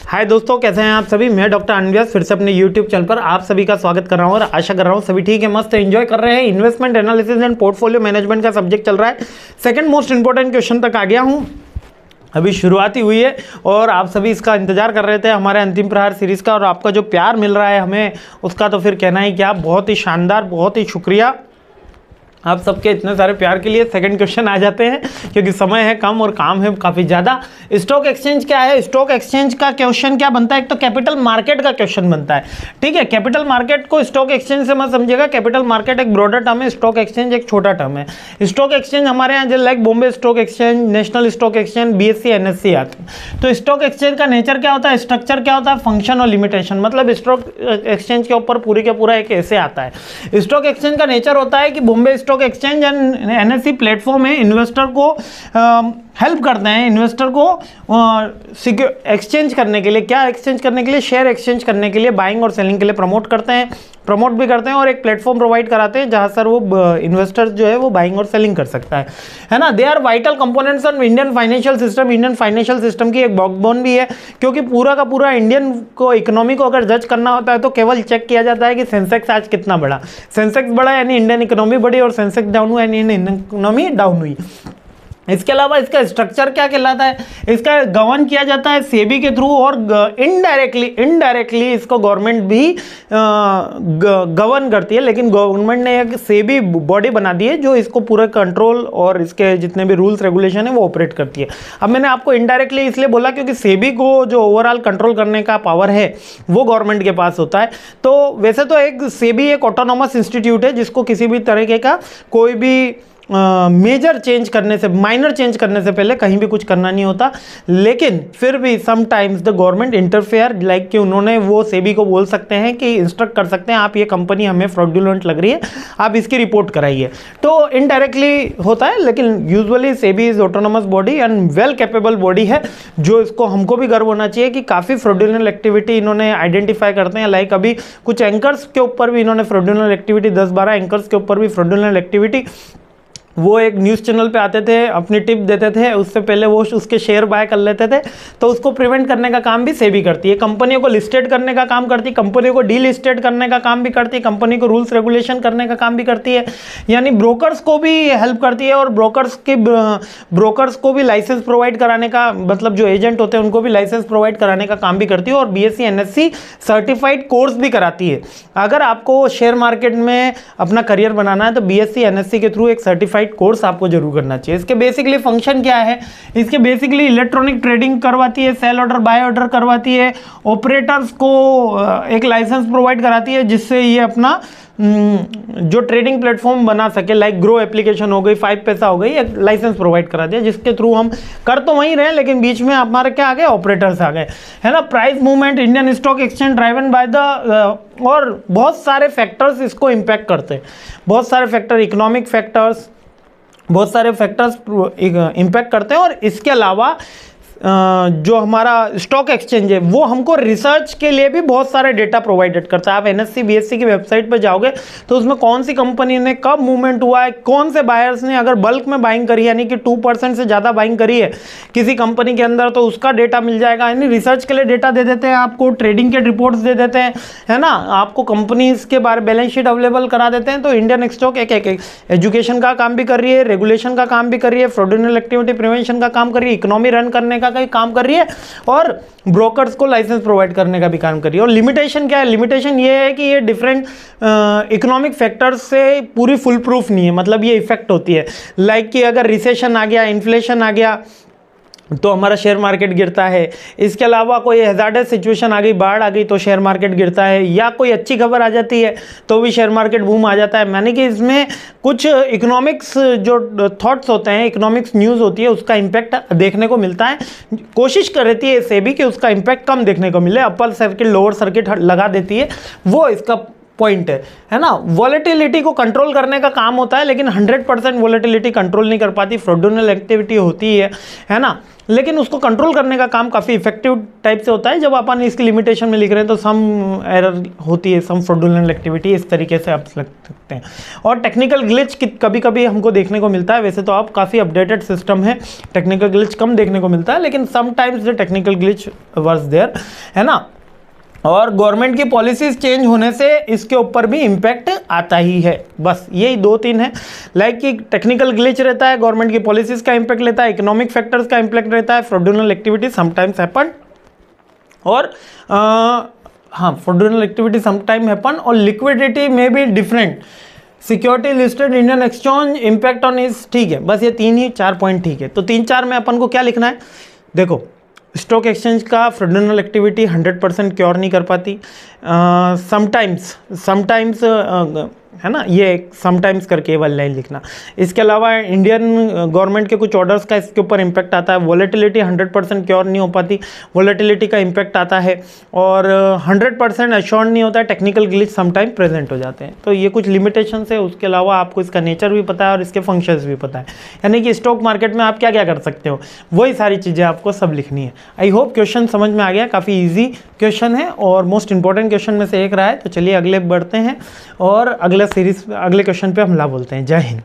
हाय दोस्तों, कैसे हैं आप सभी। मैं डॉक्टर अनव्यास फिर से अपने यूट्यूब चैनल पर आप सभी का स्वागत कर रहा हूं और आशा कर रहा हूं सभी ठीक है, मस्त एंजॉय कर रहे हैं। Investment analysis and portfolio management का सब्जेक्ट चल रहा है। सेकंड मोस्ट इंपॉर्टेंट क्वेश्चन तक आ गया हूं, अभी शुरुआती हुई है और आप सभी इसका इंतजार कर रहे थे हमारे अंतिम प्रहार सीरीज़ का, और आपका जो प्यार मिल रहा है हमें उसका तो फिर कहना ही क्या। बहुत ही शानदार, बहुत ही शुक्रिया आप सबके इतने सारे प्यार के लिए। सेकंड क्वेश्चन आ जाते हैं क्योंकि समय है कम और काम है काफ़ी ज़्यादा। स्टॉक एक्सचेंज क्या है, स्टॉक एक्सचेंज का क्वेश्चन क्या बनता है, एक तो कैपिटल मार्केट का क्वेश्चन बनता है। ठीक है, कैपिटल मार्केट को स्टॉक एक्सचेंज से मत समझिएगा। कैपिटल मार्केट एक ब्रॉडर टर्म है, स्टॉक एक्सचेंज एक छोटा टर्म है। स्टॉक एक्सचेंज हमारे यहाँ जैसे like Bombay stock exchange, national stock exchange, BSE NSE आते हैं। तो स्टॉक एक्सचेंज का नेचर क्या होता है, स्ट्रक्चर क्या होता है, फंक्शन और लिमिटेशन। मतलब स्टॉक एक्सचेंज के ऊपर पूरी के पूरा एक ऐसे आता है। स्टॉक एक्सचेंज का नेचर होता है कि Bombay stock exchange and NSE platform है, इन्वेस्टर को हेल्प करते हैं, इन्वेस्टर को एक्सचेंज करने के लिए। क्या एक्सचेंज करने के लिए, शेयर एक्सचेंज करने के लिए, बाइंग और सेलिंग के लिए प्रमोट करते हैं, प्रमोट भी करते हैं और एक प्लेटफॉर्म प्रोवाइड कराते हैं जहां सर वो इन्वेस्टर जो है वो बाइंग और सेलिंग कर सकता है ना। They are vital components of Indian financial system. Indian financial system की एक बैकबोन भी है, क्योंकि पूरा का पूरा इंडियन को इकोनॉमी को अगर जज करना होता है तो केवल चेक किया जाता है कि सेंसेक्स आज कितना बढ़ा। सेंसेक्स बढ़ा यानी इंडियन इकोनॉमी बढ़ी, और सेंसेक्स डाउन हुआ यानी इंडियन इकोनॉमी डाउन हुई। इसके अलावा इसका स्ट्रक्चर क्या कहलाता है, इसका गवर्न किया जाता है सेबी के थ्रू, और इनडायरेक्टली इसको गवर्नमेंट भी गवर्न करती है। लेकिन गवर्नमेंट ने एक सेबी बॉडी बना दी है जो इसको पूरा कंट्रोल और इसके जितने भी रूल्स रेगुलेशन है वो ऑपरेट करती है। अब मैंने आपको इनडायरेक्टली इसलिए बोला क्योंकि सेबी को जो ओवरऑल कंट्रोल करने का पावर है वो गवर्नमेंट के पास होता है। तो वैसे तो एक सेबी एक ऑटोनोमस इंस्टीट्यूट है जिसको किसी भी तरीके का कोई भी मेजर चेंज करने से, माइनर चेंज करने से पहले कहीं भी कुछ करना नहीं होता। लेकिन फिर भी sometimes the government interfere, like कि उन्होंने वो सेबी को बोल सकते हैं कि इंस्ट्रक्ट कर सकते हैं आप ये कंपनी हमें फ्रॉडुलेंट लग रही है, आप इसकी रिपोर्ट कराइए। तो इनडायरेक्टली होता है, लेकिन usually SEBI is autonomous body and well capable body है, जो इसको हमको भी गर्व होना चाहिए कि काफ़ी फ्रॉडुलेंट एक्टिविटी इन्होंने आइडेंटिफाई करते हैं। लाइक अभी कुछ एंकर्स के ऊपर भी इन्होंने फ्रॉडुलेंट एक्टिविटी, 10-12 एंकर्स के ऊपर भी फ्रॉडुलेंट एक्टिविटी, वो एक न्यूज़ चैनल पे आते थे, अपनी टिप देते थे, उससे पहले वो उसके शेयर बाय कर लेते थे। तो उसको प्रिवेंट करने का काम भी सेबी करती है। कंपनियों को लिस्टेड करने का काम करती है, कंपनियों को डीलिस्टेड करने का काम भी करती है, कंपनी को रूल्स रेगुलेशन करने का काम भी करती है, यानी ब्रोकर्स को भी हेल्प करती है। और ब्रोकर्स को भी लाइसेंस प्रोवाइड कराने का, मतलब जो एजेंट होते हैं उनको भी लाइसेंस प्रोवाइड कराने का काम भी करती है। और BSE NSE सर्टिफाइड कोर्स भी कराती है। अगर आपको शेयर मार्केट में अपना करियर बनाना है तो BSE NSE के थ्रू एक सर्टिफाइड कोर्स आपको जरूर करना चाहिए। इसके बेसिकली फंक्शन क्या है, इसके बेसिकली इलेक्ट्रॉनिक ट्रेडिंग करवाती है, सेल ऑर्डर बाय ऑर्डर करवाती है, ऑपरेटर्स को एक लाइसेंस प्रोवाइड कराती है जिससे ये अपना जो ट्रेडिंग प्लेटफॉर्म बना सके। लाइक ग्रो एप्लीकेशन हो गई, 5 पैसा हो गई, एक लाइसेंस प्रोवाइड करा दिया जिसके थ्रू हम कर तो वहीं रहे लेकिन बीच में हमारे क्या आ गए, ऑपरेटर्स आ गए, है ना। Price movement, Indian stock exchange driven by the और बहुत सारे फैक्टर्स इसको इम्पैक्ट करते हैं, बहुत सारे फैक्टर, इकोनॉमिक फैक्टर्स, बहुत सारे फैक्टर्स इम्पैक्ट करते हैं। और इसके अलावा जो हमारा स्टॉक एक्सचेंज है वो हमको रिसर्च के लिए भी बहुत सारे डेटा प्रोवाइडेड करता है। आप NSE BSE की वेबसाइट पर जाओगे तो उसमें कौन सी कंपनी ने कब मूवमेंट हुआ है, कौन से बायर्स ने अगर बल्क में बाइंग करी यानी कि 2% से ज़्यादा बाइंग करी है किसी कंपनी के अंदर तो उसका डेटा मिल जाएगा। यानी रिसर्च के लिए डेटा दे देते हैं आपको, ट्रेडिंग के रिपोर्ट्स दे देते हैं, है ना, आपको कंपनीज के बारे बैलेंस शीट अवेलेबल करा देते हैं। तो इंडियन स्टॉक एक एजुकेशन का काम भी कर रही है, रेगुलेशन का काम भी कर रही है, फ्रॉडुलेंट एक्टिविटी प्रिवेंशन का काम कर रही है, इकोनॉमी रन करने का काम कर रही है, और ब्रोकर्स को लाइसेंस प्रोवाइड करने का भी काम कर रही है। और लिमिटेशन क्या है, लिमिटेशन ये है कि ये डिफरेंट इकोनॉमिक फैक्टर्स से पूरी फुल प्रूफ नहीं है, मतलब ये इफेक्ट होती है। लाइक कि अगर रिसेशन आ गया, इन्फ्लेशन आ गया तो हमारा शेयर मार्केट गिरता है। इसके अलावा कोई हैजार्डस सिचुएशन आ गई, बाढ़ आ गई तो शेयर मार्केट गिरता है, या कोई अच्छी खबर आ जाती है तो भी शेयर मार्केट बूम आ जाता है। यानी कि इसमें कुछ इकोनॉमिक्स जो थॉट्स होते हैं, इकोनॉमिक्स न्यूज़ होती है, उसका इम्पैक्ट देखने को मिलता है। कोशिश कर रही है सेबी कि उसका इम्पैक्ट कम देखने को मिले, अपर सर्किट लोअर सर्किट लगा देती है, वो इसका पॉइंट है ना। वॉलेटिलिटी को कंट्रोल करने का काम होता है, लेकिन 100% वॉलेटिलिटी कंट्रोल नहीं कर पाती, फ्रॉडुलेंट एक्टिविटी होती है ना, लेकिन उसको कंट्रोल करने का काम काफ़ी इफेक्टिव टाइप से होता है। जब अपन इसकी लिमिटेशन में लिख रहे हैं तो सम एरर होती है, सम फ्रॉडुलेंट एक्टिविटी, इस तरीके से आप लिख सकते हैं। और टेक्निकल ग्लिच कभी कभी हमको देखने को मिलता है, वैसे तो आप काफ़ी अपडेटेड सिस्टम है, टेक्निकल ग्लिच कम देखने को मिलता है, लेकिन sometimes the technical glitch was there, है ना। और गवर्नमेंट की पॉलिसीज चेंज होने से इसके ऊपर भी इम्पैक्ट आता ही है। बस यही 2-3 है, लाइक कि टेक्निकल ग्लिच रहता है, गवर्नमेंट की पॉलिसीज का इम्पैक्ट लेता है, इकोनॉमिक फैक्टर्स का इम्पैक्ट रहता है, फ्रॉडुलेंट एक्टिविटी समटाइम्स हैपन, और हाँ फ्रॉडुलेंट एक्टिविटी समटाइम हैपन, और लिक्विडिटी में भी different, security listed Indian exchange impact on is, ठीक है। बस ये 3-4 पॉइंट ठीक है। तो 3-4 में अपन को क्या लिखना है, देखो स्टॉक एक्सचेंज का फ्रॉडुलेंट एक्टिविटी 100% क्योर नहीं कर पाती, समटाइम्स है ना, ये समटाइम्स करके वाली लाइन लिखना। इसके अलावा इंडियन गवर्नमेंट के कुछ ऑर्डर्स का इसके ऊपर इम्पैक्ट आता है, वॉलेटिलिटी 100% क्योर नहीं हो पाती, वॉलेटिलिटी का इम्पैक्ट आता है, और 100% एश्योर्ड नहीं होता है, टेक्निकल ग्लिच समटाइम प्रेजेंट हो जाते हैं। तो ये कुछ लिमिटेशन है, उसके अलावा आपको इसका नेचर भी पता है और इसके फंक्शंस भी पता है, यानी कि स्टॉक मार्केट में आप क्या क्या कर सकते हो, वही सारी चीज़ें आपको सब लिखनी है। आई होप क्वेश्चन समझ में आ गया, काफ़ी ईजी क्वेश्चन है और मोस्ट इंपॉर्टेंट क्वेश्चन में से एक रहा है। तो चलिए अगले बढ़ते हैं और अगले क्वेश्चन पे हमला बोलते हैं। जय हिंद।